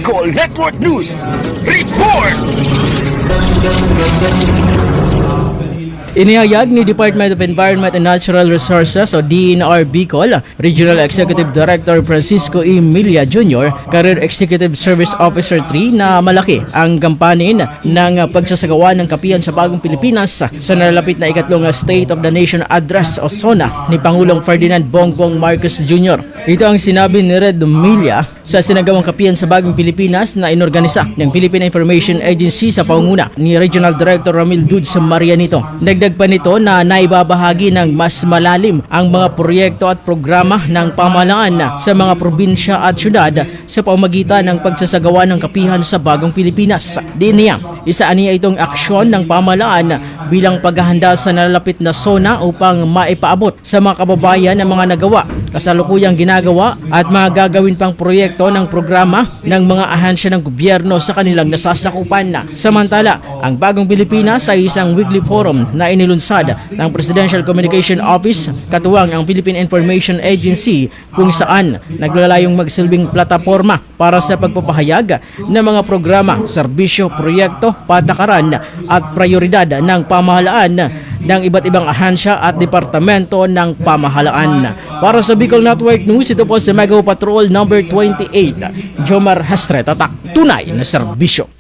Bicol Network News. Report! Inihayag ni Department of Environment and Natural Resources o DENR Bicol, Regional Executive Director Francisco E. Milia Jr., Career Executive Service Officer 3 na malaki ang gampanin ng pagsasagawa ng kapihan sa Bagong Pilipinas sa nalalapit na ikatlong State of the Nation Address o SONA ni Pangulong Ferdinand Bongbong Marcos Jr. Ito ang sinabi ni Red Milia sa sinagawang kapihan sa Bagong Pilipinas na inorganisa ng Philippine Information Agency sa pangunguna ni Regional Director Ramil Dudes Marianito. Dagdag pa nito na naibabahagi ng mas malalim ang mga proyekto at programa ng pamahalaan sa mga probinsya at syudad sa pamamagitan ng pagsasagawa ng kapihan sa Bagong Pilipinas. Di niya, isa niya itong aksyon ng pamahalaan bilang paghahanda sa nalalapit na SONA upang maipaabot sa mga kababayan ang mga nagawa, kasalukuyang ginagawa at mga gagawin pang proyekto ng programa ng mga ahansya ng gobyerno sa kanilang nasasakupan. Samantala, ang Bagong Pilipinas ay isang weekly forum na inilunsad ng Presidential Communication Office katuwang ang Philippine Information Agency kung saan naglalayong magsilbing plataporma para sa pagpapahayag ng mga programa, serbisyo, proyekto, patakaran at prioridad ng pamahalaan ng iba't ibang ahansya at departamento ng pamahalaan. Para sa Bicol Network News, ito po si Mega Patrol number 28, Jomar Hastre, tatak tunay na serbisyo.